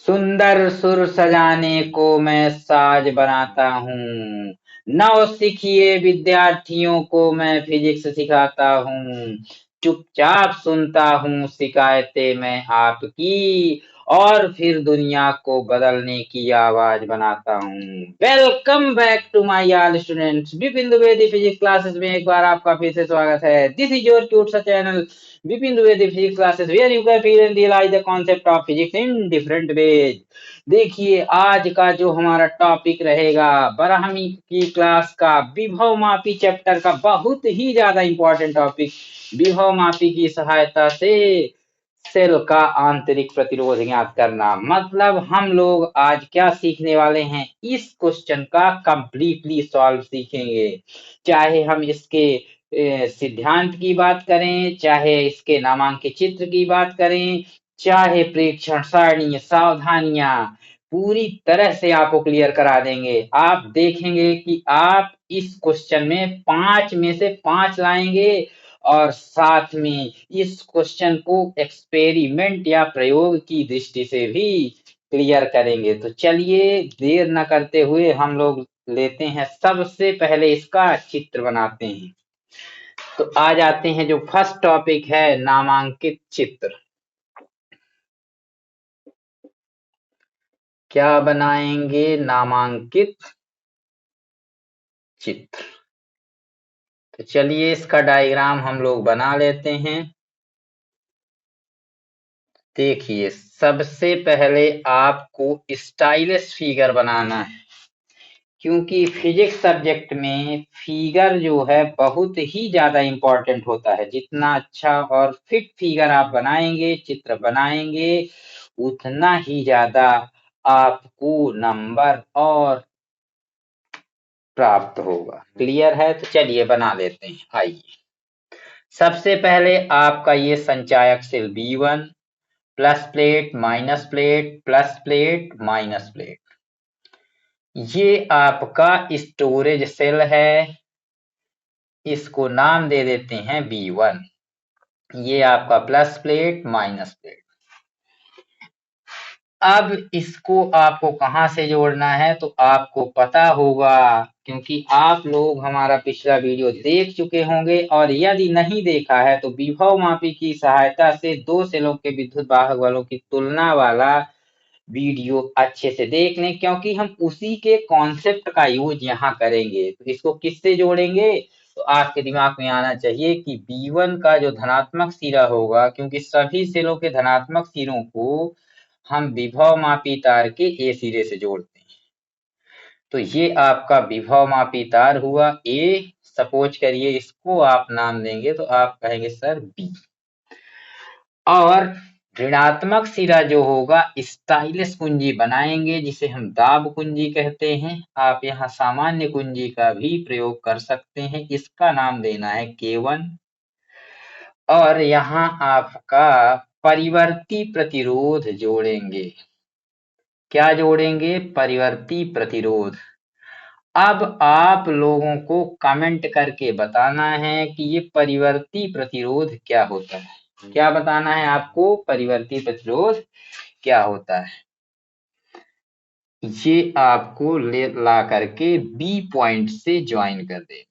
सुंदर सुर सजाने को मैं साज बनाता हूँ। नव सिखिए विद्यार्थियों को मैं फिजिक्स सिखाता हूँ। चुपचाप सुनता हूँ शिकायतें मैं आपकी, और फिर दुनिया को बदलने की आवाज बनाता हूँ। Welcome back to my all students, Vipin Dwivedi physics classes में एक बार आपका फिर से स्वागत है। दिस इज योर क्यूट सा channel Vipin Dwivedi physics classes, where you can feel and realise the concept of physics in different ways. देखिए आज का जो हमारा टॉपिक रहेगा, बारहवीं की क्लास का विभव मापी चैप्टर का बहुत ही ज्यादा इंपॉर्टेंट टॉपिक, विभव मापी की सहायता से सेल का आंतरिक प्रतिरोध ज्ञात करना। मतलब हम लोग आज क्या सीखने वाले हैं, इस क्वेश्चन का कंप्लीटली सॉल्व सीखेंगे। चाहे हम इसके सिद्धांत की बात करें, चाहे इसके नामांकित चित्र की बात करें, चाहे प्रेक्षण सारणी सावधानियां, पूरी तरह से आपको क्लियर करा देंगे। आप देखेंगे कि आप इस क्वेश्चन में 5 में से 5 लाएंगे, और साथ में इस क्वेश्चन को एक्सपेरिमेंट या प्रयोग की दृष्टि से भी क्लियर करेंगे। तो चलिए देर न करते हुए हम लोग लेते हैं, सबसे पहले इसका चित्र बनाते हैं। तो आ जाते हैं, जो फर्स्ट टॉपिक है नामांकित चित्र। क्या बनाएंगे? नामांकित चित्र। तो चलिए इसका डायग्राम हम लोग बना लेते हैं। देखिए सबसे पहले आपको स्टाइलिश फिगर बनाना है, क्योंकि फिजिक्स सब्जेक्ट में फिगर जो है बहुत ही ज्यादा इंपॉर्टेंट होता है। जितना अच्छा और फिट फिगर आप बनाएंगे, चित्र बनाएंगे, उतना ही ज्यादा आपको नंबर और प्राप्त होगा। क्लियर है? तो चलिए बना लेते हैं। आइए सबसे पहले आपका ये संचायक cell B1, plus plate minus plate plus plate minus plate, ये आपका स्टोरेज सेल है। इसको नाम दे देते हैं B1। ये आपका प्लस प्लेट माइनस प्लेट। अब इसको आपको कहां से जोड़ना है तो आपको पता होगा, क्योंकि आप लोग हमारा पिछला वीडियो देख चुके होंगे, और यदि नहीं देखा है तो विभव मापी की सहायता से दो सेलों के विद्युत वाहक बलों की तुलना वाला वीडियो अच्छे से देख लें, क्योंकि हम उसी के कॉन्सेप्ट का यूज यहाँ करेंगे। तो इसको किससे जोड़ेंगे? तो आपके दिमाग में आना चाहिए कि B1 का जो धनात्मक सिरा होगा, क्योंकि सभी सेलों के धनात्मक सिरों को हम विभव मापी तार के ए सिरे से जोड़ते हैं। तो ये आपका विभव मापी तार हुआ ए। सपोज करिए इसको आप नाम देंगे तो आप कहेंगे सर बी। और ऋणात्मक सिरा जो होगा स्टाइलिश कुंजी बनाएंगे, जिसे हम दाब कुंजी कहते हैं। आप यहाँ सामान्य कुंजी का भी प्रयोग कर सकते हैं। इसका नाम देना है K1। और यहाँ आपका परिवर्ती प्रतिरोध जोड़ेंगे। क्या जोड़ेंगे? परिवर्ती प्रतिरोध। अब आप लोगों को कमेंट करके बताना है कि ये परिवर्ती प्रतिरोध क्या होता है। क्या बताना है आपको? परिवर्ती प्रतिरोध क्या होता है। ये आपको ले ला करके बी पॉइंट से ज्वाइन कर देना।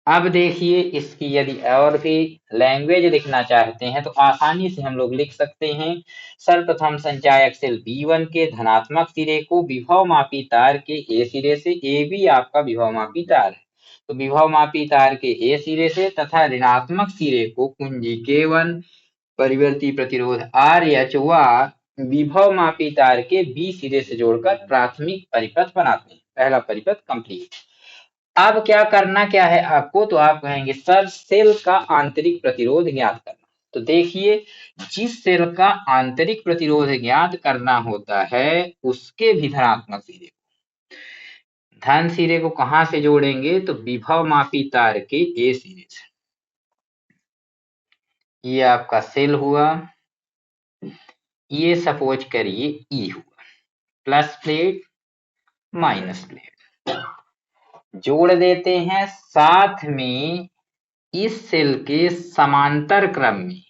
अब देखिए इसकी यदि और भी लैंग्वेज लिखना चाहते हैं तो आसानी से हम लोग लिख सकते हैं। सर्वप्रथम संचायक सेल B1 के धनात्मक सिरे को विभव मापी तार के ए सिरे से, ए भी आपका विभव मापी तार है, तो विभव मापी तार के ए सिरे से तथा ऋणात्मक सिरे को कुंजी K1 परिवर्ती प्रतिरोध RH व विभव मापी तार के बी सिरे से जोड़कर प्राथमिक परिपथ बनाते हैं। पहला परिपथ कंप्लीट। अब क्या है आपको? तो आप कहेंगे सर सेल का आंतरिक प्रतिरोध ज्ञात करना। तो देखिए जिस सेल का आंतरिक प्रतिरोध ज्ञात करना होता है उसके भी धनात्मक सिरे, धन सिरे को कहां से जोड़ेंगे? तो विभव मापी तार के ए सिरे से। ये आपका सेल हुआ, ये सपोज करिए ई हुआ। प्लस प्लेट माइनस प्लेट जोड़ देते हैं। साथ में इस सेल के समांतर क्रम में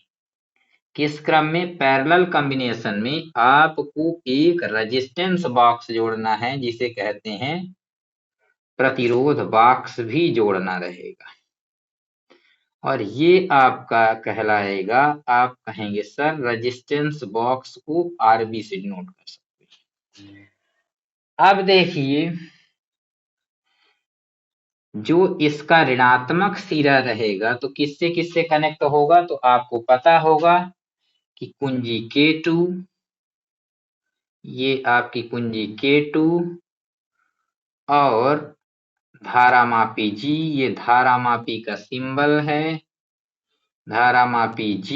किस क्रम में? पैरेलल कॉम्बिनेशन में आपको एक रेजिस्टेंस बॉक्स जोड़ना है जिसे कहते हैं प्रतिरोध बॉक्स भी जोड़ना रहेगा और ये आपका कहलाएगा, आप कहेंगे सर रेजिस्टेंस बॉक्स को आरबी से डिनोट कर सकते हैं। अब देखिए, जो इसका ऋणात्मक सिरा रहेगा तो किससे किससे कनेक्ट होगा? तो आपको पता होगा कि कुंजी K2, ये आपकी कुंजी K2 और धारामापी G, ये धारामापी का सिंबल है, धारामापी G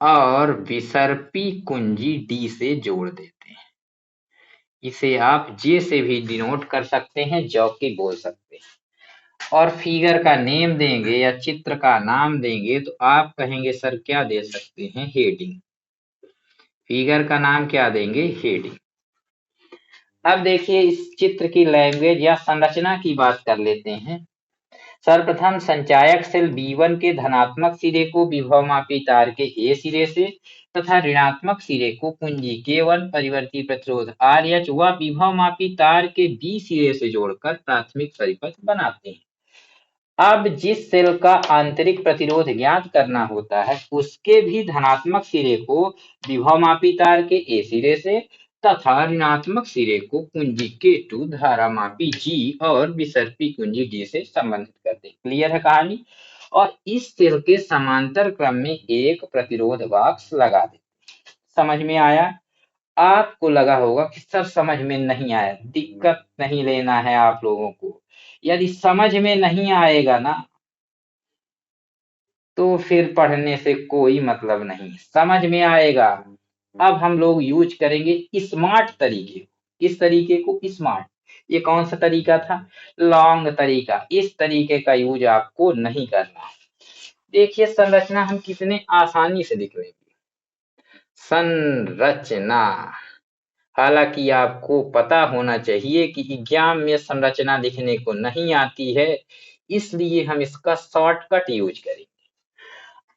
और विसर्पी कुंजी D से जोड़ देते हैं। इसे आप J से भी डिनोट कर सकते हैं, जॉकी बोल सकते हैं। और फिगर का नेम देंगे या चित्र का नाम देंगे तो आप कहेंगे सर क्या दे सकते हैं? हेडिंग। फिगर का नाम क्या देंगे? हेडिंग। अब देखिए, इस चित्र की लैंग्वेज या संरचना की बात कर लेते हैं। सर्वप्रथम संचायक सेल B1 के धनात्मक सिरे को विभवमापी तार के A सिरे से तथा ऋणात्मक सिरे को कुंजी K1 परिवर्ती प्रतिरोध RH व विभवमापी तार के B सिरे से जोड़कर प्राथमिक परिपथ बनाते हैं। अब जिस सेल का आंतरिक प्रतिरोध ज्ञात करना होता है उसके भी धनात्मक सिरे को विभवमापी तार के A सिरे से तथा ऋणात्मक सिरे को कुंजी K2 धारामापी G और विसर्पी कुंजी D से संबंधित करते हैं। क्लियर है कहानी? और इस सेल के समांतर क्रम में एक प्रतिरोध बॉक्स लगा दे। समझ में आया? आपको लगा होगा कि सर समझ में नहीं आया, दिक्कत नहीं लेना है आप लोगों को। यदि समझ में नहीं आएगा ना तो फिर पढ़ने से कोई मतलब नहीं, समझ में आएगा। अब हम लोग यूज करेंगे स्मार्ट तरीके। किस तरीके को? स्मार्ट। ये कौन सा तरीका था? लॉन्ग तरीका। इस तरीके का यूज आपको नहीं करना। देखिए संरचना हम कितने आसानी से लिख लेंगे। संरचना, हालांकि आपको पता होना चाहिए कि एग्जाम में संरचना लिखने को नहीं आती है, इसलिए हम इसका शॉर्टकट यूज करेंगे।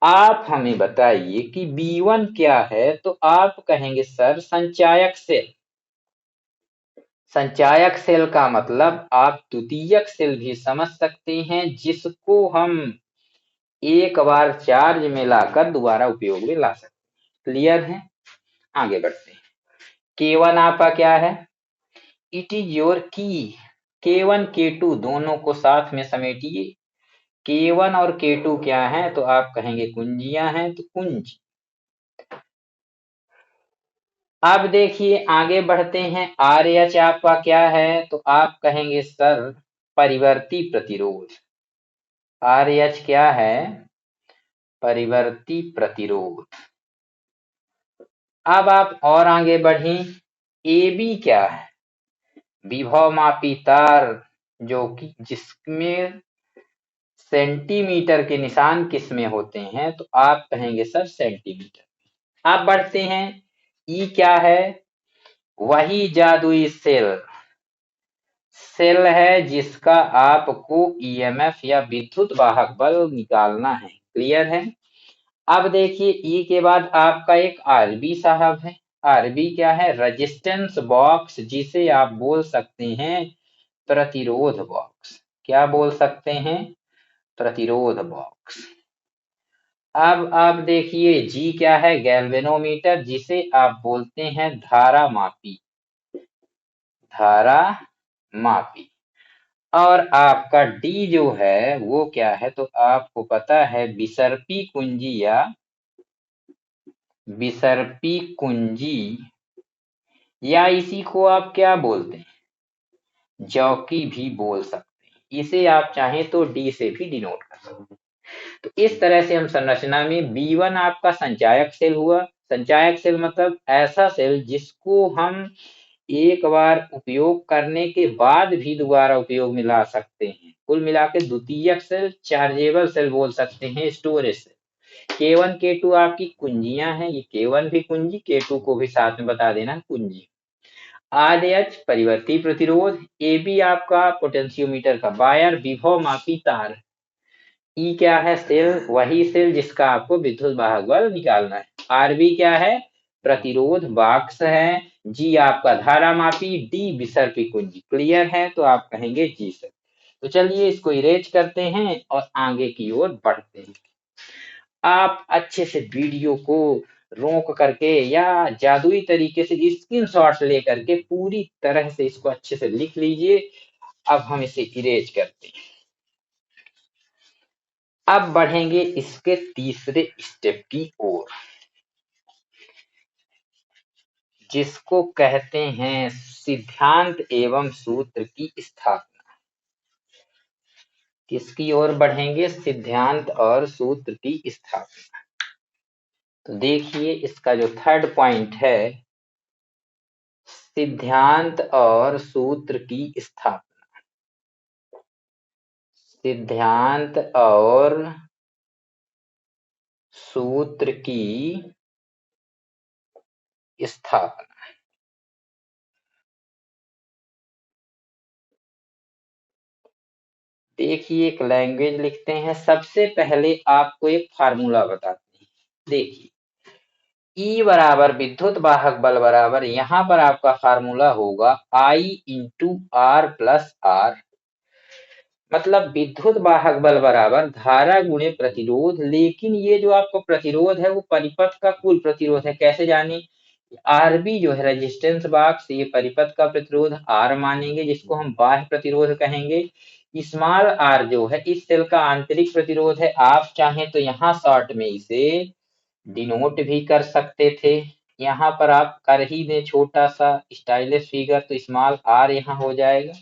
आप हमें बताइए कि B1 क्या है? तो आप कहेंगे सर संचायक सेल। संचायक सेल का मतलब आप द्वितीयक सेल भी समझ सकते हैं, जिसको हम एक बार चार्ज में लाकर दोबारा उपयोग में ला सकते हैं। क्लियर है? आगे बढ़ते हैं। K1 आपका क्या है? इट इज योर की। K1 K2 दोनों को साथ में समेटिए। K1 और K2 क्या है? तो आप कहेंगे कुंजियां हैं, तो कुंज। अब देखिए आगे बढ़ते हैं। RH आपका क्या है? तो आप कहेंगे सर परिवर्ती प्रतिरोध। RH क्या है? परिवर्ती प्रतिरोध। अब आप और आगे बढ़ें। AB क्या है? विभवमापी तार, जो कि जिसमें सेंटीमीटर के निशान किस में होते हैं? तो आप कहेंगे सर सेंटीमीटर। आप बढ़ते हैं। E क्या है? वही जादुई सेल। सेल है जिसका आपको EMF या विद्युत वाहक बल निकालना है। क्लियर है? अब देखिए ई के बाद आपका एक आरबी साहब है। आरबी क्या है? रेजिस्टेंस बॉक्स, जिसे आप बोल सकते हैं प्रतिरोध बॉक्स। क्या बोल सकते हैं? प्रतिरोध बॉक्स। अब आप देखिए जी क्या है? गैल्वेनोमीटर, जिसे आप बोलते हैं धारा मापी। धारा मापी। और आपका डी जो है वो क्या है? तो आपको पता है विसर्पी कुंजी या विसर्पी कुंजी, या इसी को आप क्या बोलते हैं? जॉकी भी बोल सकते हैं। इसे आप चाहें तो डी से भी डिनोट कर सकते हैं। तो इस तरह से हम संरचना में B1 आपका संचायक सेल हुआ। संचायक सेल मतलब ऐसा सेल जिसको हम एक बार उपयोग करने के बाद भी दोबारा उपयोग में ला सकते हैं। कुल मिला के द्वितीयक सेल, चार्जेबल सेल बोल सकते हैं, स्टोरेज सेल। K1 K2 आपकी कुंजियां हैं, ये K1 भी कुंजी, K2 को भी साथ में बता देना कुंजी। RH परिवर्ती प्रतिरोध, AB आपका पोटेंशियोमीटर का वायर, विभव मापी तार। ई क्या है? सेल, वही सेल जिसका आपको विद्युत वाहक बल निकालना है। आरबी क्या है? प्रतिरोध बाक्स है। जी आपका धारा मापी, डी विसर्पी कुंजी। क्लियर है? तो आप कहेंगे जी सर। तो चलिए इसको इरेज करते हैं और आगे की ओर बढ़ते हैं। आप अच्छे से वीडियो को रोक करके या जादुई तरीके से स्क्रीनशॉट्स लेकर के पूरी तरह से इसको अच्छे से लिख लीजिए। अब हम इसे इरेज करते हैं। अब बढ़ेंगे इसके तीसरे स्टेप की ओर, जिसको कहते हैं सिद्धांत एवं सूत्र की स्थापना। किसकी ओर बढ़ेंगे? सिद्धांत और सूत्र की स्थापना। तो देखिए इसका जो थर्ड पॉइंट है, सिद्धांत और सूत्र की स्थापना। सिद्धांत और सूत्र की स्थापना। देखिए एक लैंग्वेज लिखते हैं। सबसे पहले आपको एक फार्मूला बताते हैं। देखिए E बराबर विद्युत वाहक बल बराबर, यहाँ पर आपका फार्मूला होगा I into R plus R. मतलब विद्युत वाहक बल बराबर धारा गुणे प्रतिरोध। लेकिन ये जो आपको प्रतिरोध है वो परिपथ का कुल प्रतिरोध है। कैसे जाने? आरबी जो है रेजिस्टेंस बॉक्स, ये परिपथ का प्रतिरोध आर मानेंगे, जिसको हम बाह्य प्रतिरोध कहेंगे। स्मॉल आर जो है इस सेल का आंतरिक प्रतिरोध है। आप चाहें तो यहाँ शॉर्ट में इसे डिनोट भी कर सकते थे। यहाँ पर आप कर ही दें छोटा सा स्टाइलिश फिगर, तो स्मॉल आर यहाँ हो जाएगा।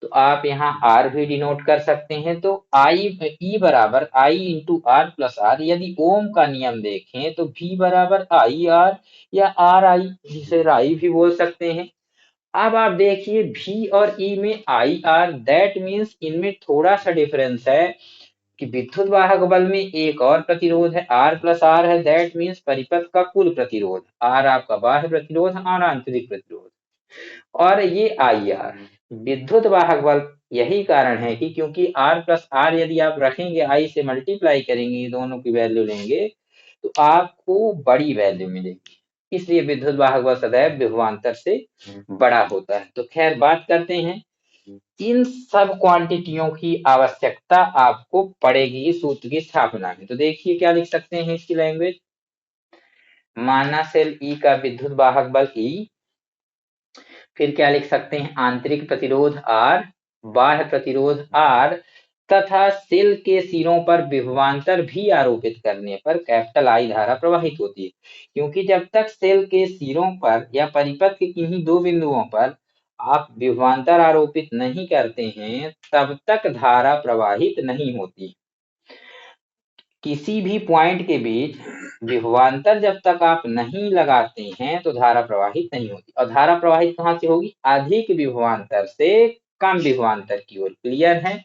तो आप यहाँ आर भी डिनोट कर सकते हैं। तो आई ई बराबर आई इंटू आर प्लस आर। यदि ओम का नियम देखें तो V बराबर आई आर या आर आई, जिसे राई भी बोल सकते हैं। अब आप देखिए V और E में आई आर, दैट मीन्स इनमें थोड़ा सा डिफरेंस है कि विद्युत वाहक बल में एक और प्रतिरोध है आर प्लस आर है। दैट मीन्स परिपथ का कुल प्रतिरोध, आर आपका बाह्य प्रतिरोध और आंतरिक प्रतिरोध, और ये आई आर विद्युत वाहक बल। यही कारण है कि क्योंकि आर प्लस आर यदि आप रखेंगे, आई से मल्टीप्लाई करेंगे, दोनों की वैल्यू लेंगे तो आपको बड़ी वैल्यू मिलेगी। इसलिए विद्युत वाहक बल सदैव विभवांतर से बड़ा होता है। तो खैर बात करते हैं, इन सब क्वांटिटियों की आवश्यकता आपको पड़ेगी इस सूत्र की स्थापना में। तो देखिए क्या लिख सकते हैं इसकी लैंग्वेज। माना सेल ई का विद्युत वाहक बल ई, फिर क्या लिख सकते हैं? आंतरिक प्रतिरोध आर, बाह्य प्रतिरोध आर, तथा सेल के सिरों पर विभवांतर भी आरोपित करने पर कैपिटल आई धारा प्रवाहित होती है। क्योंकि जब तक सेल के सिरों पर या परिपथ के किन्हीं दो बिंदुओं पर आप विभवांतर आरोपित नहीं करते हैं, तब तक धारा प्रवाहित नहीं होती। किसी भी पॉइंट के बीच विभवांतर जब तक आप नहीं लगाते हैं तो धारा प्रवाहित नहीं होती। और धारा प्रवाहित कहाँ से होगी? अधिक विभवांतर से कम विभवांतर की ओर। क्लियर है?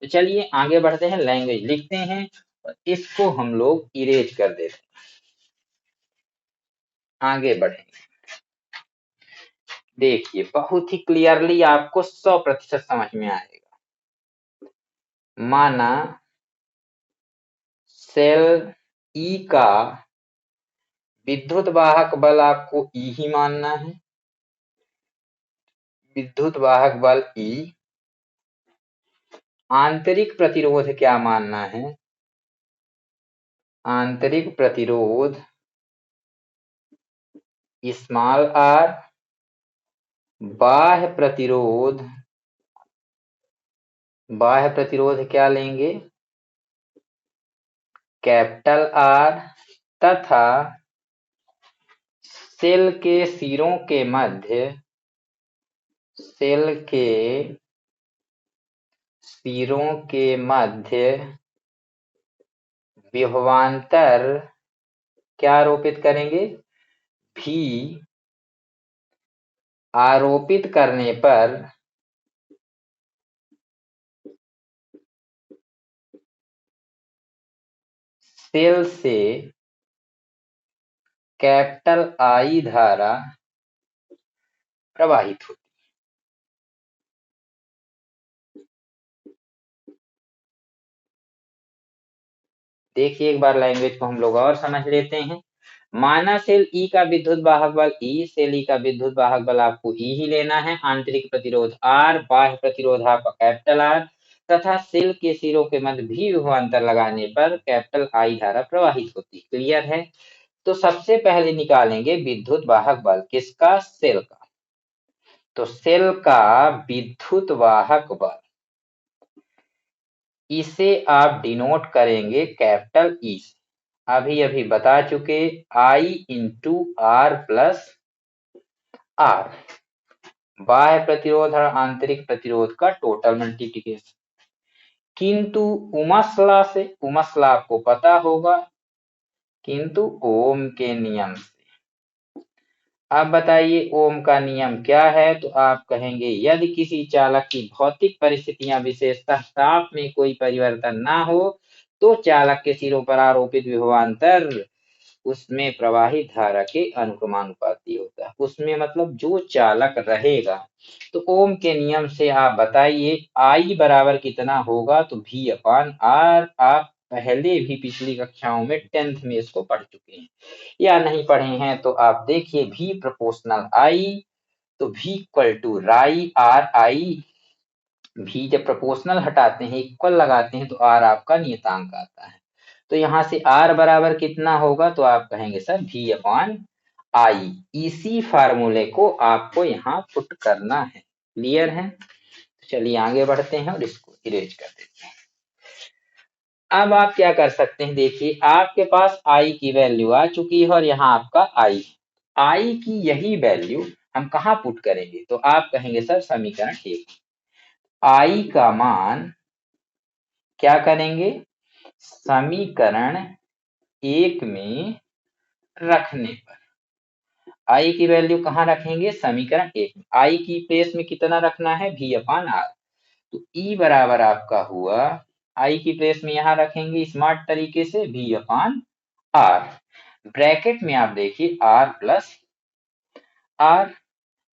तो चलिए आगे बढ़ते हैं, लैंग्वेज लिखते हैं और इसको हम लोग इरेज कर देते हैं। आगे बढ़ेंगे। देखिए बहुत ही क्लियरली आपको 100% समझ में आएगा। माना सेल ई का विद्युत वाहक बल आपको ई ही मानना है। विद्युत वाहक बल ई, आंतरिक प्रतिरोध क्या मानना है? आंतरिक प्रतिरोध स्मॉल आर, बाह्य प्रतिरोध, बाह्य प्रतिरोध क्या लेंगे? कैपिटल आर, तथा सेल के सिरों के मध्य, सेल के सिरों के मध्य विभवांतर क्या आरोपित करेंगे? भी आरोपित करने पर सेल से कैपिटल आई धारा प्रवाहित होती। देखिए एक बार लैंग्वेज को हम लोग और समझ लेते हैं। माना सेल ई का विद्युत वाहक बल ई, सेल ई का विद्युत वाहक बल आपको ई ही लेना है, आंतरिक प्रतिरोध आर, बाह्य प्रतिरोध आपका कैपिटल आर, तथा सेल के सिरों के मध्य भी विभवांतर लगाने पर कैपिटल आई धारा प्रवाहित होती। क्लियर है? तो सबसे पहले निकालेंगे विद्युत वाहक बल किसका? सेल का। तो सेल का विद्युत वाहक बल, इसे आप डिनोट करेंगे कैपिटल ई से। अभी अभी बता चुके, आई इंटू आर प्लस आर, बाह्य प्रतिरोध और आंतरिक प्रतिरोध का टोटल मल्टीप्लिकेशन। किंतु ओम्स लॉ से, ओम्स लॉ आपको पता होगा, किंतु ओम के नियम से। अब बताइए ओम का नियम क्या है? तो आप कहेंगे यदि किसी चालक की भौतिक परिस्थितियां विशेषतः ताप में कोई परिवर्तन ना हो, तो चालक के सिरों पर आरोपित विभवांतर उसमें प्रवाहित धारा के अनुक्रमानुपाती होता है। उसमें मतलब जो चालक रहेगा। तो ओम के नियम से आप बताइए आई बराबर कितना होगा? तो V अपान आर। आप पहले भी पिछली कक्षाओं में 10th में इसको पढ़ चुके हैं, या नहीं पढ़े हैं तो आप देखिए V प्रोपोर्शनल आई, तो V इक्वल टू राई आर आई। V जब प्रोपोर्शनल हटाते हैं, इक्वल लगाते हैं, तो R आपका नियतांक आता है। तो यहाँ से R बराबर कितना होगा? तो आप कहेंगे सर V अपॉन आई। इसी फार्मूले को आपको यहाँ पुट करना है। क्लियर है? चलिए आगे बढ़ते हैं और इसको इरेज कर देते हैं। अब आप क्या कर सकते हैं? देखिए आपके पास I की वैल्यू आ चुकी है और यहाँ आपका I की यही वैल्यू हम कहाँ पुट करेंगे? तो आप कहेंगे सर समीकरण 1। I का मान क्या करेंगे? समीकरण 1 में रखने पर। I की वैल्यू कहाँ रखेंगे? समीकरण 1 में। I की प्लेस में कितना रखना है? V upon R. तो E बराबर आपका हुआ, I की प्लेस में यहां रखेंगे स्मार्ट तरीके से V अपान आर। ब्रैकेट में आप देखिए R प्लस आर।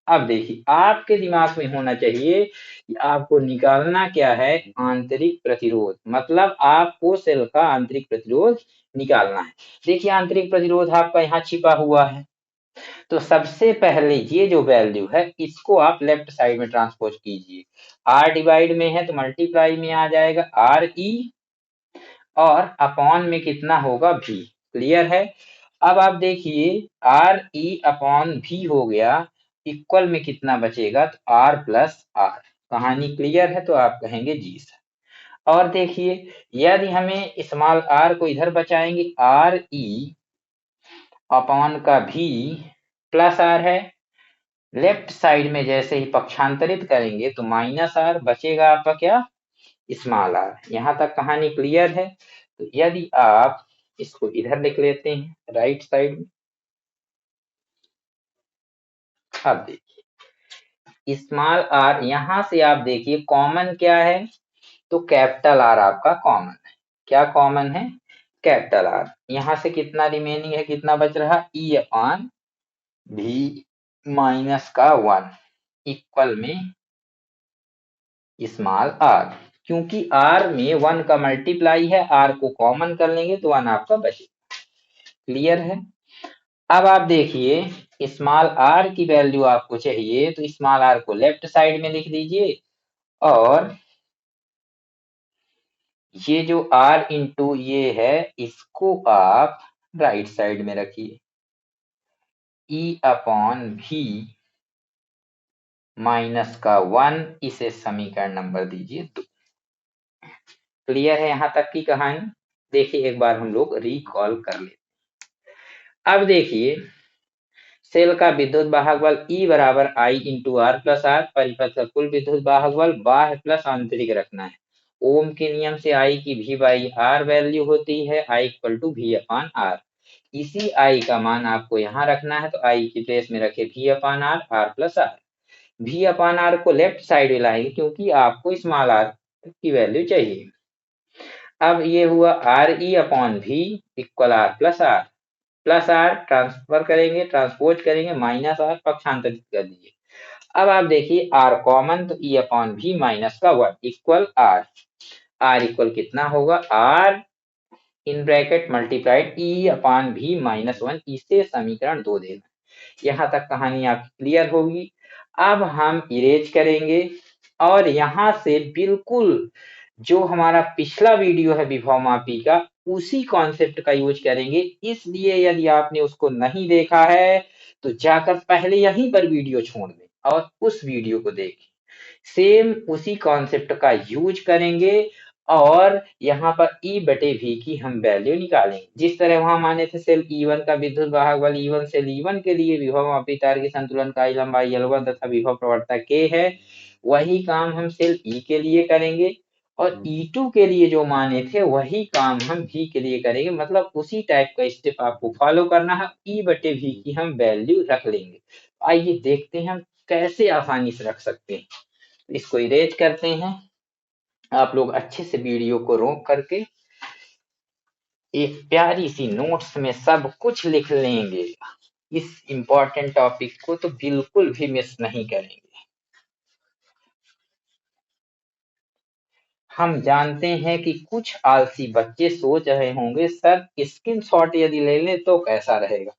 अब देखिए आपके दिमाग में होना चाहिए कि आपको निकालना क्या है? आंतरिक प्रतिरोध। मतलब आपको सेल का आंतरिक प्रतिरोध निकालना है। देखिए आंतरिक प्रतिरोध आपका यहाँ छिपा हुआ है। तो सबसे पहले ये जो वैल्यू है इसको आप लेफ्ट साइड में ट्रांसपोज कीजिए। R डिवाइड में है तो मल्टीप्लाई में आ जाएगा आर ई, और अपॉन में कितना होगा? V। क्लियर है? अब आप देखिए आर ई अपॉन भी हो गया, इक्वल में कितना बचेगा? तो आर प्लस आर। कहानी क्लियर है? तो आप कहेंगे जी सर। और देखिए यदि हमें स्मॉल आर को इधर बचाएंगे, आर ई अपॉन का भी प्लस आर है, लेफ्ट साइड में जैसे ही पक्षांतरित करेंगे तो माइनस आर बचेगा आपका क्या? Small R. यहां तक कहानी क्लियर है? तो यदि आप इसको इधर लिख लेते हैं राइट साइड में, अब देखिए स्मॉल आर, यहां से आप देखिए कॉमन क्या है? तो कैपिटल आर आपका कॉमन है। क्या कॉमन है? Capital R. यहां से कितना रिमेनिंग है? कितना बच रहा? ई अपान भी माइनस का 1 इक्वल में स्मॉल आर। क्योंकि आर में 1 का मल्टीप्लाई है, आर को कॉमन कर लेंगे तो 1 आपका बचेगा। क्लियर है? अब आप देखिए स्मॉल आर की वैल्यू आपको चाहिए तो स्मॉल आर को लेफ्ट साइड में लिख दीजिए, और ये जो आर इंटू ये है इसको आप राइट साइड में रखिए। ई अपॉन भी माइनस का 1, इसे समीकरण नंबर दीजिए 2। क्लियर है यहां तक की कहानी? देखिए एक बार हम लोग रिकॉल कर लेते। अब देखिए सेल का विद्युत वाहक बल E बराबर I into R plus R. परिपथ का कुल विद्युत वाहक बल बाह्य प्लस आंतरिक रखना है। ओम के नियम से I की V बाई आर वैल्यू होती है I equal to V upon R. इसी I का मान आपको यहाँ रखना है, तो I की प्लेस में रखे V upon R, R plus R. V upon R को लेफ्ट साइड में लाएंगे क्योंकि आपको स्मॉल आर की वैल्यू चाहिए। अब ये हुआ आर ई अपॉन भी equal R plus R transfer करेंगे, ट्रांसपोज करेंगे, माइनस आर पक्षांतरित कर दीजिए। अब आप देखिए आर कॉमन, तो ई अपॉन भी माइनस का 1 इक्वल आर। आर इक्वल कितना होगा? आर इन ब्रैकेट मल्टीप्लाइड ई अपान भी -1, इसे समीकरण 2 देना। यहाँ तक कहानी आपकी क्लियर होगी। अब हम इरेज करेंगे और यहाँ से बिल्कुल जो हमारा पिछला वीडियो है विभव मापी का, उसी कॉन्सेप्ट का यूज करेंगे। इसलिए यदि आपने उसको नहीं देखा है तो जाकर पहले यहीं पर वीडियो छोड़ दें और उस वीडियो को देखें। सेम उसी कॉन्सेप्ट का यूज करेंगे और यहाँ पर E बटे V की हम वैल्यू निकालेंगे। जिस तरह वहां माने थे सेल E1 का विद्युत वाहक बल E1 सेल E1 के लिए विभव मापी तार की संतुलनकारी लंबाई L1 तथा विभव प्रवणता K है, वही काम हम सेल E के लिए करेंगे और E2 के लिए जो माने थे वही काम हम V के लिए करेंगे। मतलब उसी टाइप का स्टेप आपको फॉलो करना है। E बटे V की हम वैल्यू रख लेंगे। आइए देखते हैं हम कैसे आसानी से रख सकते हैं। इसको इरेज करते हैं। आप लोग अच्छे से वीडियो को रोक करके एक प्यारी सी नोट्स में सब कुछ लिख लेंगे। इस इंपॉर्टेंट टॉपिक को तो बिल्कुल भी मिस नहीं करेंगे। हम जानते हैं कि कुछ आलसी बच्चे सोच रहे होंगे सर स्क्रीनशॉट यदि ले लें तो कैसा रहेगा।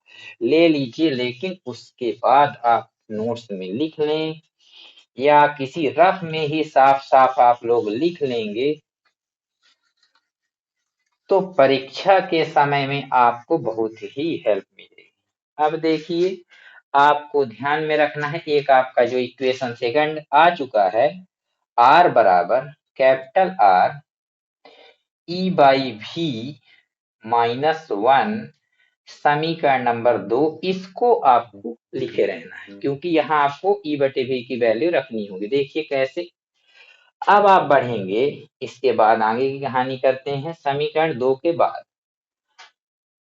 ले लीजिए, लेकिन उसके बाद आप नोट्स में लिख लें या किसी रफ में ही साफ साफ आप लोग लिख लेंगे तो परीक्षा के समय में आपको बहुत ही हेल्प मिलेगी। अब देखिए, आपको ध्यान में रखना है, एक आपका जो इक्वेशन सेकंड आ चुका है, R बराबर capital R E by V -1 समीकरण नंबर 2, इसको आपको लिखे रहना है क्योंकि यहाँ आपको E बटे V की वैल्यू रखनी होगी। देखिए कैसे। अब आप बढ़ेंगे, इसके बाद आगे की कहानी करते हैं। समीकरण 2 के बाद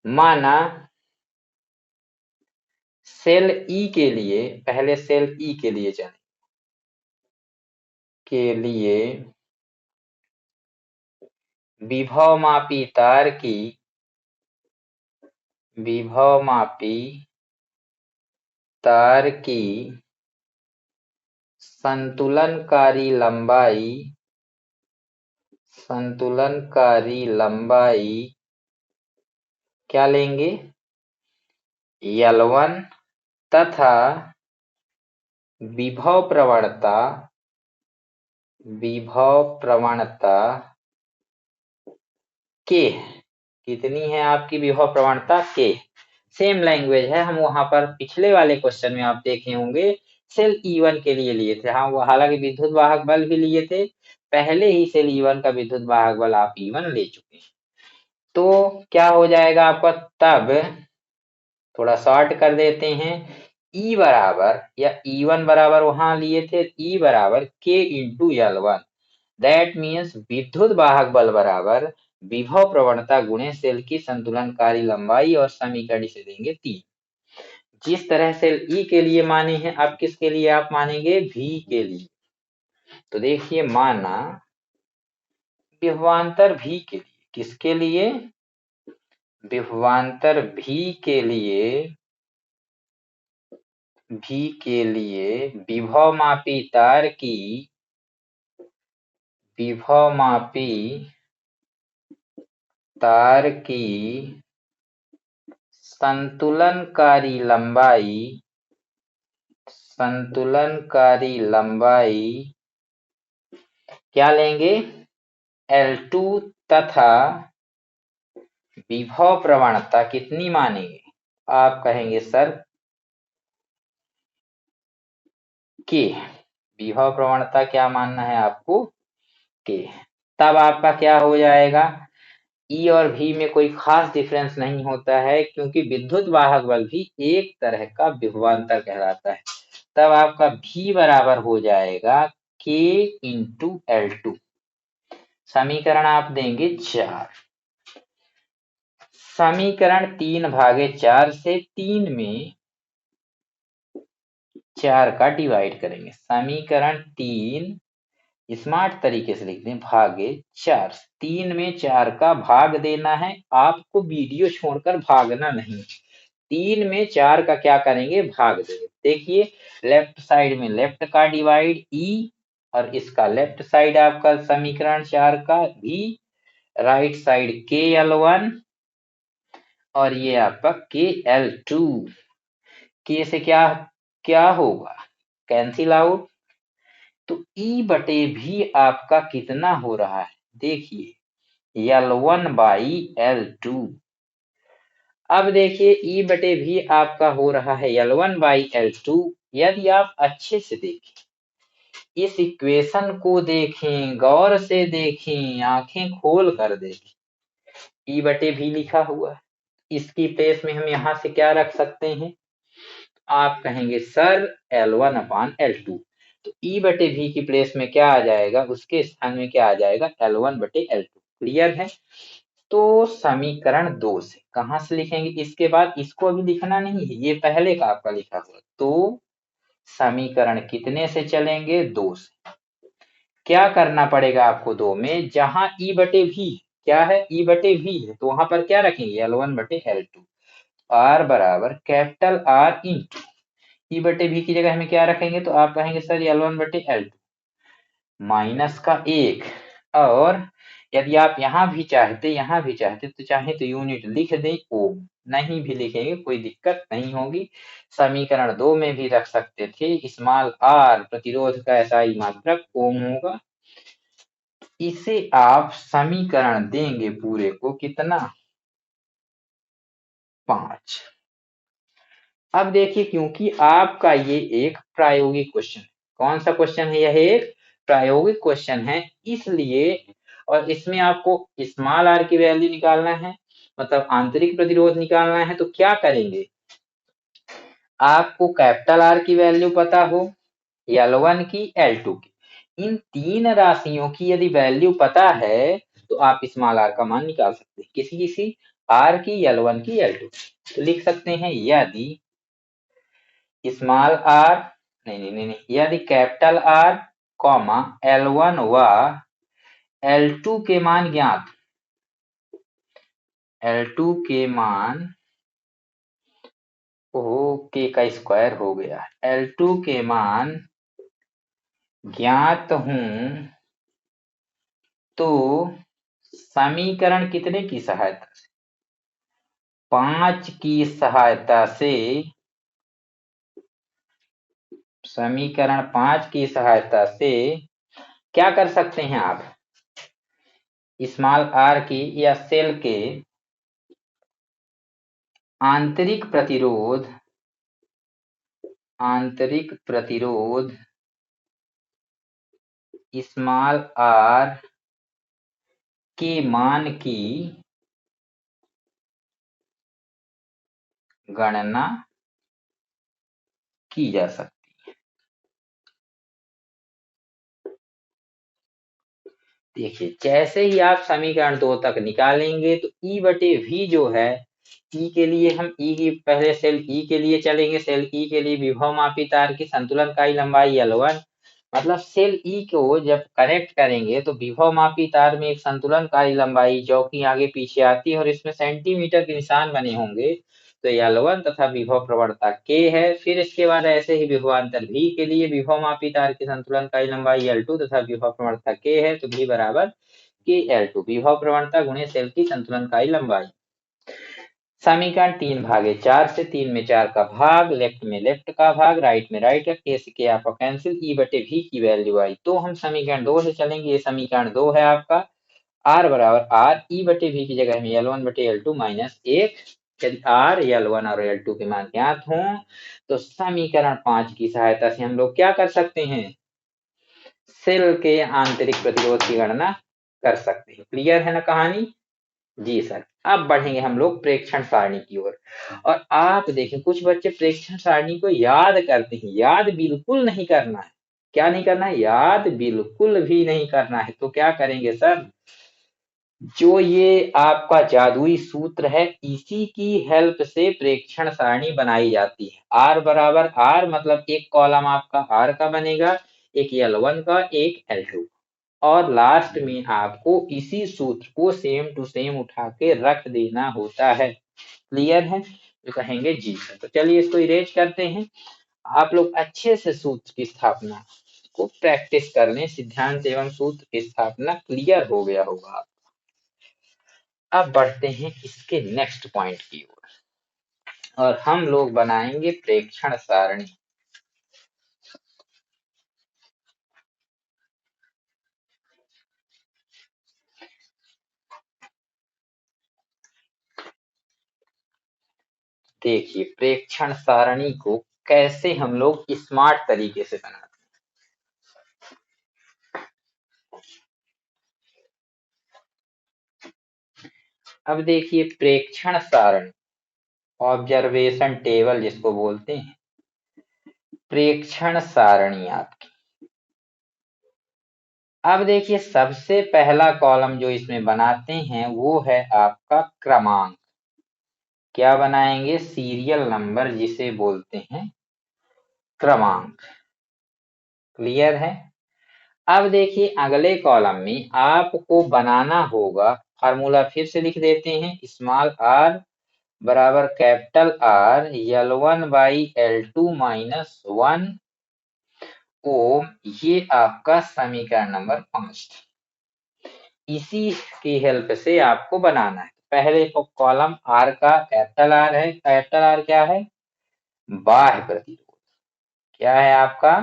माना सेल E के लिए, पहले सेल E के लिए जाने के लिए विभव मापी तार की संतुलनकारी लंबाई क्या लेंगे, L1 तथा विभव प्रवणता K। कितनी है आपकी विभव प्रवणता K। सेम लैंग्वेज है, हम वहां पर पिछले वाले क्वेश्चन में आप देखे होंगे सेल E1 के लिए लिए थे। हाँ, हालांकि विद्युत वाहक बल भी लिए थे, पहले ही सेल E1 का विद्युत वाहक बल आप E1 ले चुके हैं। तो क्या हो जाएगा आपका, तब थोड़ा शॉर्ट कर देते हैं, E बराबर या E1 बराबर वहां लिए थे, E बराबर K into L1। That means विद्युत वाहक बल बराबर विभव प्रवणता गुणे सेल की संतुलनकारी लंबाई और समीकरण इसे देंगे 3। जिस तरह सेल E के लिए माने हैं, अब किसके लिए आप मानेंगे, V के लिए। तो देखिए, माना विभवांतर V के लिए, किसके लिए, विभवांतर V के लिए विभव मापी तार की संतुलनकारी लंबाई क्या लेंगे, L2 तथा विभव प्रवणता कितनी मानेंगे, आप कहेंगे सर K। विभव प्रवणता क्या मानना है आपको, K। तब आपका क्या हो जाएगा, E और V में कोई खास डिफरेंस नहीं होता है क्योंकि विद्युत वाहक बल भी एक तरह का विभवांतर कहलाता है। तब आपका V बराबर हो जाएगा K इंटू L2। समीकरण आप देंगे 4। समीकरण 3/4 से 3 में 4 का डिवाइड करेंगे। समीकरण 3 स्मार्ट तरीके से लिख दें, भागे 4। 3 में 4 का भाग देना है, आपको वीडियो छोड़कर भागना नहीं। 3 में 4 का क्या करेंगे, भाग देंगे। देखिए, लेफ्ट साइड में लेफ्ट का डिवाइड E और इसका लेफ्ट साइड आपका समीकरण 4 का V राइट साइड KL1 और ये आपका KL2। के से क्या क्या होगा, कैंसिल आउट। तो E बटे भी आपका कितना हो रहा है, देखिए L1 बाई L2। अब देखिए E बटे भी आपका हो रहा है L1 बाई L2। यदि आप अच्छे से देखें, इस इक्वेशन को देखें, गौर से देखें, आंखें खोल कर देखें, E बटे भी लिखा हुआ है। इसकी प्लेस में हम यहां से क्या रख सकते हैं, आप कहेंगे सर L1 अपान L2। तो E बटे भी की प्लेस में क्या आ जाएगा, उसके स्थान में क्या आ जाएगा, L1 बटे L2। क्लियर है। तो समीकरण 2 से कहां से लिखेंगे, इसके बाद इसको अभी लिखना नहीं है, ये पहले का आपका लिखा हुआ। तो समीकरण कितने से चलेंगे, 2 से। क्या करना पड़ेगा आपको 2 में, जहां E बटे भी क्या है, E बटे भी है, तो वहां पर क्या रखेंगे, L1 बटे L2। R बराबर कैपिटल R इंटू E बटे भी की जगह हमें क्या रखेंगे, तो आप कहेंगे सर L1 बटे L2 माइनस का 1। और यदि आप यहाँ भी चाहते तो चाहे तो यूनिट लिख दें ओम, नहीं भी लिखेंगे कोई दिक्कत नहीं होगी। समीकरण 2 में भी रख सकते थे, स्मॉल r प्रतिरोध का SI मात्रक ओम होगा। इसे आप समीकरण देंगे पूरे को कितना, 5। अब देखिए, क्योंकि आपका ये एक प्रायोगिक क्वेश्चन, कौन सा क्वेश्चन है, यह एक प्रायोगिक क्वेश्चन है, इसलिए और इसमें आपको स्मॉल r की वैल्यू निकालना है, मतलब आंतरिक प्रतिरोध निकालना है। तो क्या करेंगे, आपको कैपिटल R की वैल्यू पता हो, L1 की, L2 की, इन तीन राशियों की यदि वैल्यू पता है तो आप स्मॉल r का मान निकाल सकते हैं, किसी किसी R की, L1 की, L2 की। तो लिख सकते हैं यदि स्मॉल r नहीं, यदि कैपिटल R कॉमा L1 व L2 के मान ज्ञात, L2 के मान के का स्क्वायर हो गया, L2 के मान ज्ञात हूं तो समीकरण कितने की सहायता से, 5 की सहायता से, समीकरण 5 की सहायता से क्या कर सकते हैं आप, स्मॉल r की या सेल के आंतरिक प्रतिरोध स्मॉल r के मान की गणना की जा सकती है। देखिए, जैसे ही आप समीकरण 2 तक निकालेंगे तो E बटे V जो है, E के लिए हम E की पहले सेल E के लिए चलेंगे, सेल E के लिए विभव मापी तार की संतुलनकाई लंबाई L1, मतलब सेल E को जब कनेक्ट करेंगे तो विभव मापी तार में एक संतुलनकाई लंबाई जो कि आगे पीछे आती है और इसमें सेंटीमीटर के निशान बने होंगे, तो L1 तथा विभव प्रवणता K है। फिर इसके बाद ऐसे ही विभवांतर V के लिए विभव मापी तार की संतुलनकाई लंबाई L2 तथा विभव प्रवणता K है, तो V बराबर KL2 विभव प्रवणता गुणे सेल की संतुलनकाई लंबाई। समीकरण 3/4 से 3 में 4 का भाग, लेफ्ट में लेफ्ट का भाग, राइट में राइट का, के से के आपका कैंसिल, E बटे V की वैल्यू आई। तो हम समीकरण 2 से चलेंगे, ये समीकरण 2 है आपका, R बराबर R E बटे V की जगह में L1 बटे L2 माइनस 1। यदि R, L1 और L2 के मान ज्ञात हों तो समीकरण 5 की सहायता से हम लोग क्या कर सकते हैं, सेल के आंतरिक प्रतिरोध की गणना कर सकते हैं। क्लियर है ना कहानी, जी सर। अब बढ़ेंगे हम लोग प्रेक्षण सारणी की ओर। और आप देखें, कुछ बच्चे प्रेक्षण सारणी को याद करते हैं, याद बिल्कुल नहीं करना है। क्या नहीं करना है, याद बिल्कुल भी नहीं करना है। तो क्या करेंगे सर, जो ये आपका जादुई सूत्र है, इसी की हेल्प से प्रेक्षण सारणी बनाई जाती है। R बराबर R, मतलब एक कॉलम आपका R का बनेगा, एक L1 का, एक L2, और लास्ट में आपको इसी सूत्र को सेम टू सेम उठा के रख देना होता है। क्लियर है, तो कहेंगे जी सर। तो चलिए इसको इरेज करते हैं। आप लोग अच्छे से सूत्र की स्थापना को प्रैक्टिस कर लें, सिद्धांत एवं सूत्र की स्थापना क्लियर हो गया होगा। अब बढ़ते हैं इसके नेक्स्ट पॉइंट की ओर और हम लोग बनाएंगे प्रेक्षण सारणी। देखिए प्रेक्षण सारणी को कैसे हम लोग स्मार्ट तरीके से बनाते हैं। अब देखिए प्रेक्षण सारणी, ऑब्जर्वेशन टेबल जिसको बोलते हैं, प्रेक्षण सारणी आपकी। अब देखिए सबसे पहला कॉलम जो इसमें बनाते हैं वो है आपका क्रमांक। क्या बनाएंगे? सीरियल नंबर जिसे बोलते हैं क्रमांक। क्लियर है? अब देखिए अगले कॉलम में आपको बनाना होगा, फार्मूला फिर से लिख देते हैं, स्मॉल आर बराबर capital R L1 by L2 minus 1 ओम। ये आपका समीकरण नंबर 5। इसी की हेल्प से आपको बनाना है। पहले कॉलम आर का कैपिटल आर है। कैपिटल आर क्या है? बाह्य प्रतिरोध। क्या है आपका?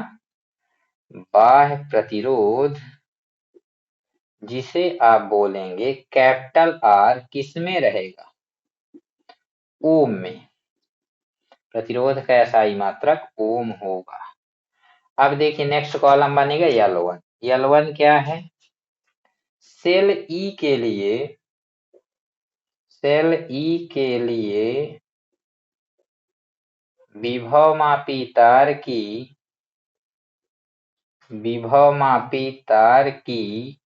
बाह्य प्रतिरोध, जिसे आप बोलेंगे कैपिटल आर किस में रहेगा? ओम में। प्रतिरोध का एसआई मात्रक ओम होगा। अब देखिए नेक्स्ट कॉलम बनेगा L1। L1 क्या है? सेल ई के लिए, सेल ई के लिए विभवमापी तार की, विभवमापी तार की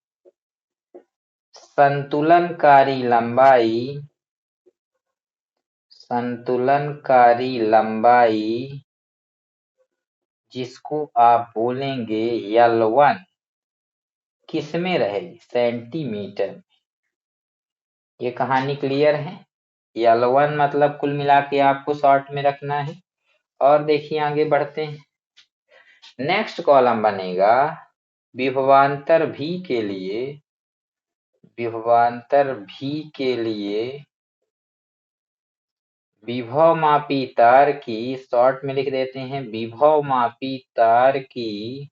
संतुलनकारी लंबाई, संतुलनकारी लंबाई जिसको आप बोलेंगे L1 किस में रहेगी? सेंटीमीटर में। ये कहानी क्लियर है? L1 मतलब कुल मिला के आपको शॉर्ट में रखना है। और देखिए आगे बढ़ते हैं। नेक्स्ट कॉलम बनेगा विभवांतर भी के लिए, विभवांतर भी के लिए विभवमापी तार की, शॉर्ट में लिख देते हैं, विभवमापी तार की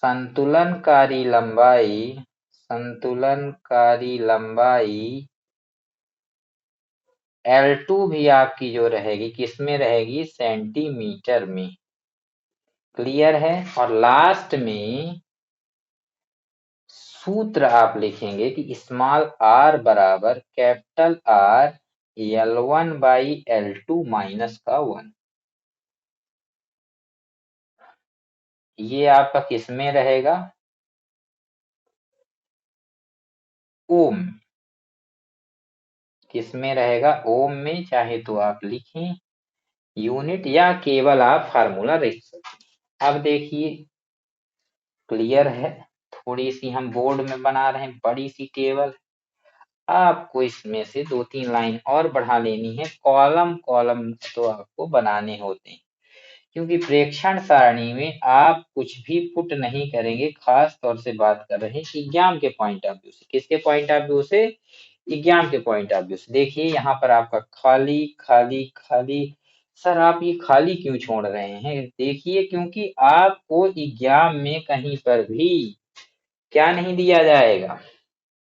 संतुलनकारी लंबाई, संतुलनकारी लंबाई L2 भी आपकी जो रहेगी किस में रहेगी? सेंटीमीटर में। क्लियर है? और लास्ट में सूत्र आप लिखेंगे कि स्मॉल आर बराबर capital R L1 by L2 minus का 1। ये आपका किस में रहेगा? ओम। किस में रहेगा? ओम में। चाहे तो आप लिखें यूनिट या केवल आप फार्मूला लिख सकते। अब देखिए क्लियर है? थोड़ी सी हम बोर्ड में बना रहे हैं, बड़ी सी टेबल। आपको इसमें से 2-3 लाइन और बढ़ा लेनी है। कॉलम कॉलम तो आपको बनाने होते हैं, क्योंकि प्रेक्षण सारणी में आप कुछ भी पुट नहीं करेंगे। खास तौर से बात कर रहे हैं एग्जाम के पॉइंट ऑफ व्यू से। किसके पॉइंट ऑफ व्यू से? एग्जाम के पॉइंट ऑफ व्यू से। देखिए यहाँ पर आपका खाली खाली खाली। सर आप ये खाली क्यों छोड़ रहे हैं? देखिए क्योंकि आपको एग्जाम में कहीं पर भी क्या नहीं दिया जाएगा?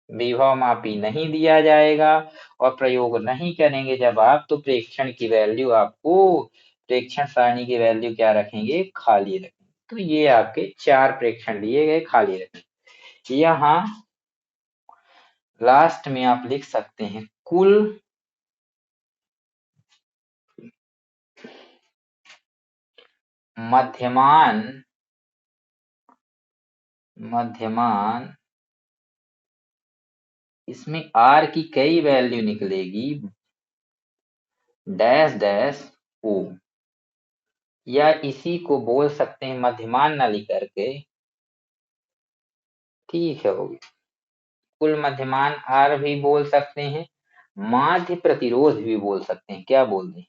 विभवमापी नहीं दिया जाएगा और प्रयोग नहीं करेंगे जब आप, तो प्रेक्षण की वैल्यू आपको, प्रेक्षण सारणी की वैल्यू क्या रखेंगे? खाली रखेंगे। तो ये आपके 4 प्रेक्षण लिए गए, खाली रखेंगे। यहाँ लास्ट में आप लिख सकते हैं कुल मध्यमान, मध्यमान, इसमें आर की कई वैल्यू निकलेगी, डैश डैश ओ, या इसी को बोल सकते हैं मध्यमान न लिख करके, ठीक है, होगी कुल मध्यमान आर भी बोल सकते हैं, माध्य प्रतिरोध भी बोल सकते हैं। क्या बोल दें?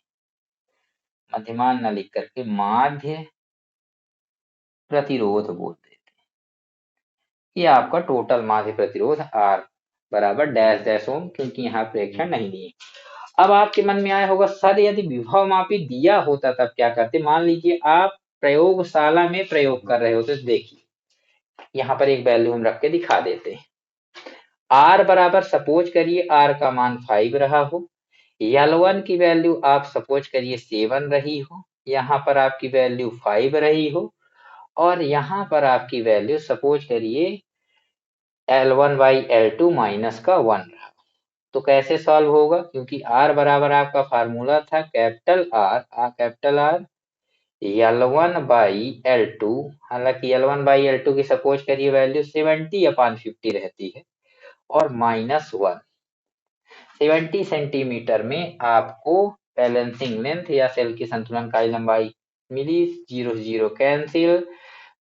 मध्यमान न लिख करके माध्य प्रतिरोध बोल देते हैं। ये आपका टोटल माध्य प्रतिरोध आर। बराबर डैश डैश ओम, क्योंकि यहाँ प्रेक्षण नहीं दिए। अब आपके मन में आया होगा सर यदि विभव मापी दिया होता तब क्या करते। मान लीजिए आप प्रयोगशाला में प्रयोग कर रहे होते, तो देखिए यहाँ पर एक वैल्यू हम रख के दिखा देते हैं। R बराबर सपोज करिए R का मान 5 रहा हो, L1 की वैल्यू आप सपोज करिए 7 रही हो, यहाँ पर आपकी वैल्यू 5 रही हो, और यहाँ पर आपकी वैल्यू सपोज करिए L1 बाई L2 माइनस का 1 रहा। तो कैसे सॉल्व होगा, क्योंकि R बराबर आपका फार्मूला था capital R L1 by L2, हालांकि L1 बाई L2 की सपोज करिए वैल्यू 70/50 रहती है, और -1। 70 सेंटीमीटर में आपको बैलेंसिंग लेंथ या सेल की संतुलनकारी लंबाई मिली, 0 0 कैंसिल,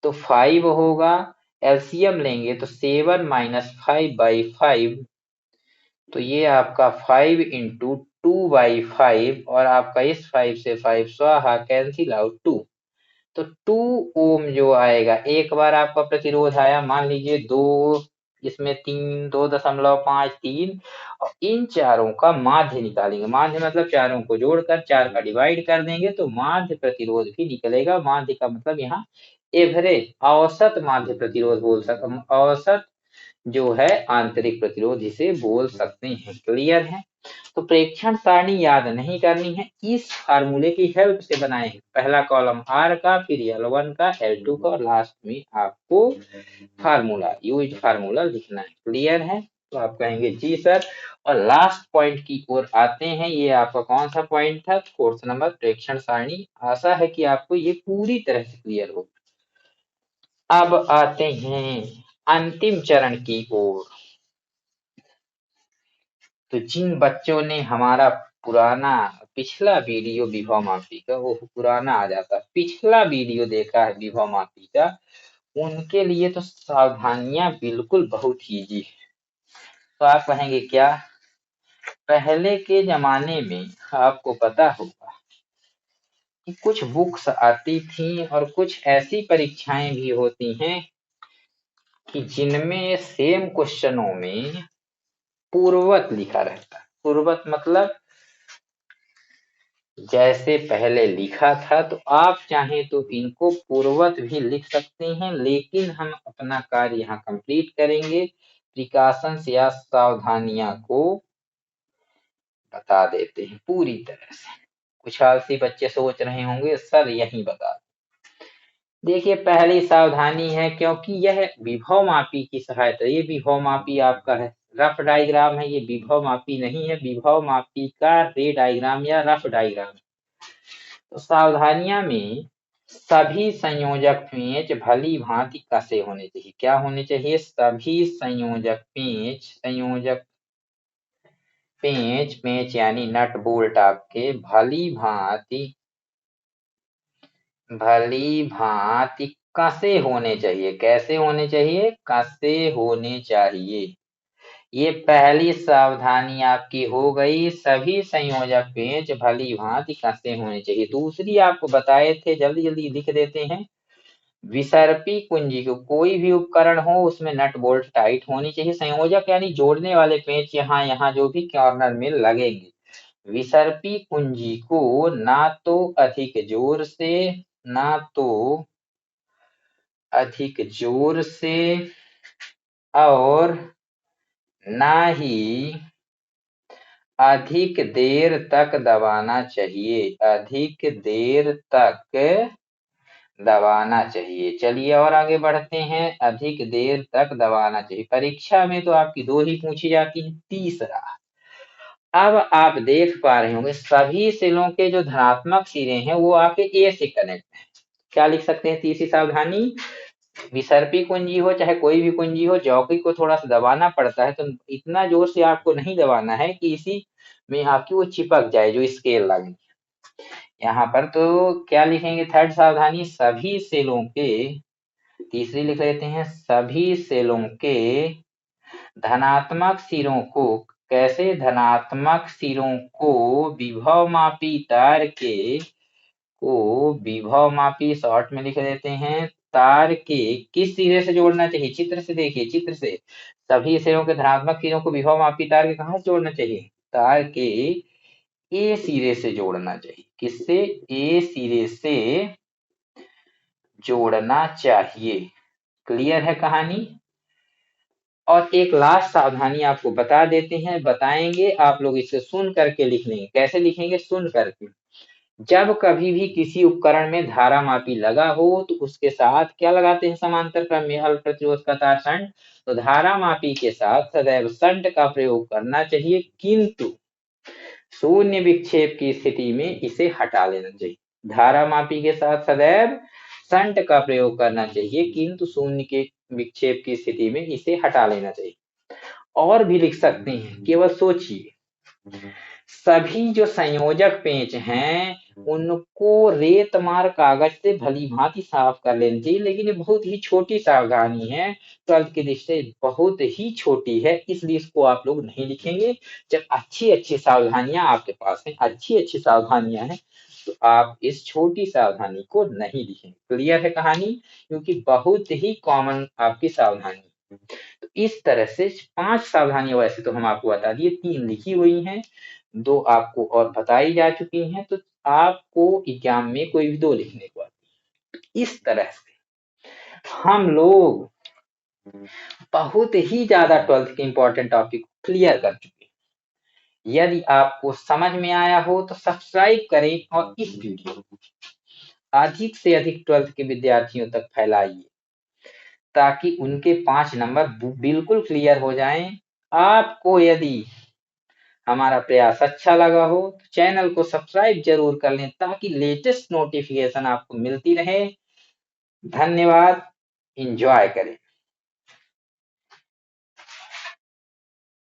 तो 5 होगा। एलसीएम लेंगे तो 7 माइनस 5/5, तो ये आपका 5 इंटू 2/5, और आपका इस 5 से 5 स्वाहा कैंसिल आउट 2, तो 2 ओम जो आएगा, एक बार आपका प्रतिरोध आया, मान लीजिए 2, इसमें 3, 2.53, और इन चारों का माध्य निकालेंगे। माध्य मतलब चारों को जोड़कर 4 का डिवाइड कर देंगे तो माध्य प्रतिरोध भी निकलेगा। माध्य का मतलब यहाँ एवरेज, औसत माध्य प्रतिरोध बोल सकते, औसत जो है आंतरिक प्रतिरोध इसे बोल सकते हैं। क्लियर है। तो प्रेक्षण सारणी याद नहीं करनी है, इस फार्मूले की हेल्प से बनाएंगे। पहला कॉलम R का, फिर L1 का, L2 का, और लास्ट में आपको फार्मूला, यूज फार्मूला लिखना है। क्लियर है। तो आप कहेंगे जी सर। और लास्ट पॉइंट की ओर आते हैं। ये आपका कौन सा पॉइंट था, 4th नंबर, प्रेक्षण सारणी। आशा है कि आपको ये पूरी तरह से क्लियर हो। अब आते हैं अंतिम चरण की ओर। तो जिन बच्चों ने हमारा पुराना पिछला वीडियो विभव मापी का, वो पुराना आ जाता, पिछला वीडियो देखा है विभव मापी का, उनके लिए तो सावधानियां बिल्कुल बहुत ईजी है। तो आप कहेंगे क्या, पहले के जमाने में आपको पता होगा कि कुछ बुक्स आती थी और कुछ ऐसी परीक्षाएं भी होती हैं कि जिनमें सेम क्वेश्चनों में पूर्ववत लिखा रहता है। पूर्ववत मतलब जैसे पहले लिखा था, तो आप चाहें तो इनको पूर्ववत भी लिख सकते हैं, लेकिन हम अपना कार्य यहाँ कंप्लीट करेंगे। प्रिकॉशंस या सावधानियां को बता देते हैं पूरी तरह से। कुछ आलसी बच्चे सोच रहे होंगे सर यही बता। देखिए पहली सावधानी है, क्योंकि यह विभव मापी की सहायता, ये विभव मापी आपका है, रफ डायग्राम है, ये विभव मापी नहीं है। विभव मापी का रे डायग्राम या रफ डायग्राम। तो सावधानियां में सभी संयोजक पेंच भली भांति कसे होने चाहिए। क्या होने चाहिए, सभी संयोजक पेंच पेंच यानी नट बोल्ट आपके भली भांति कसे होने चाहिए। कैसे होने चाहिए, कसे होने चाहिए। ये पहली सावधानी आपकी हो गई, सभी संयोजक पेंच भली भांति कसे होने चाहिए। दूसरी आपको बताए थे, जल्दी जल्दी लिख देते हैं। विसर्पी कुंजी को कोई भी उपकरण हो उसमें नट बोल्ट टाइट होनी चाहिए। संयोजक यानी जोड़ने वाले पेंच यहाँ यहाँ जो भी कॉर्नर में लगेंगे। विसर्पी कुंजी को ना तो अधिक जोर से, ना तो अधिक जोर से, और ना ही अधिक देर तक दबाना चाहिए। अधिक देर तक दबाना चाहिए। चलिए और आगे बढ़ते हैं। अधिक देर तक दबाना चाहिए, परीक्षा में तो आपकी 2 ही पूछी जाती है। तीसरा, अब आप देख पा रहे होंगे सभी सेलों के जो धनात्मक सिरे हैं वो आपके ए से कनेक्ट है। क्या लिख सकते हैं तीसरी सावधानी, विसर्पी कुंजी हो चाहे कोई भी कुंजी हो, जॉकी को थोड़ा सा दबाना पड़ता है, तो इतना जोर से आपको नहीं दबाना है कि इसी में आपकी वो चिपक जाए जो स्केल लगे। यहाँ पर तो क्या लिखेंगे, थर्ड सावधानी, सभी सेलों के, तीसरी लिख लेते हैं, सभी सेलों के धनात्मक सिरों को, कैसे, धनात्मक सिरों को विभव मापी तार के, को विभव मापी शॉर्ट में लिख देते हैं, तार के किस सिरे से जोड़ना चाहिए। चित्र से देखिए, चित्र से सभी सिरों के धनात्मक सिरों को विभवमापी तार के कहाँ से जोड़ना चाहिए? तार के ए सिरे से जोड़ना चाहिए। किससे? ए सिरे से जोड़ना चाहिए। क्लियर है कहानी? और एक लास्ट सावधानी आपको बता देते हैं, बताएंगे, आप लोग इसे सुन करके लिख लेंगे। कैसे लिखेंगे? सुन करके। जब कभी भी किसी उपकरण में धारा मापी लगा हो तो उसके साथ क्या लगाते हैं? समांतर क्रम में हल प्रतिरोध का तार शंट। तो धारा मापी के साथ सदैव शंट का प्रयोग करना चाहिए, किंतु शून्य विक्षेप की स्थिति में इसे हटा लेना चाहिए। धारा मापी के साथ सदैव शंट का प्रयोग करना चाहिए, किंतु शून्य के विक्षेप की स्थिति में इसे हटा लेना चाहिए। और भी लिख सकते हैं, केवल सोचिए। सभी जो संयोजक पेंच हैं उनको रेत मार कागज से भली भांति साफ कर लेनी चाहिए, लेकिन ये बहुत ही छोटी सावधानी है, ट्वेल्थ की दृष्टि से बहुत ही छोटी है, इसलिए इसको आप लोग नहीं लिखेंगे। जब अच्छी अच्छी सावधानियां आपके पास हैं, अच्छी अच्छी सावधानियां हैं, तो आप इस छोटी सावधानी को नहीं लिखेंगे। क्लियर है कहानी? क्योंकि बहुत ही कॉमन आपकी सावधानी। तो इस तरह से 5 सावधानियां वैसे तो हम आपको बता दिए, 3 लिखी हुई हैं, 2 आपको और बताई जा चुकी हैं, तो आपको एग्जाम में कोई भी 2 लिखने को आती है। इस तरह से हम लोग बहुत ही ज्यादा 12th के इंपॉर्टेंट टॉपिक क्लियर कर चुके हैं। यदि आपको समझ में आया हो तो सब्सक्राइब करें और इस वीडियो को अधिक से अधिक 12th के विद्यार्थियों तक फैलाइए, ताकि उनके 5 नंबर बिल्कुल क्लियर हो जाएं। आपको यदि हमारा प्रयास अच्छा लगा हो तो चैनल को सब्सक्राइब जरूर कर लें, ताकि लेटेस्ट नोटिफिकेशन आपको मिलती रहे। धन्यवाद। एंजॉय करें।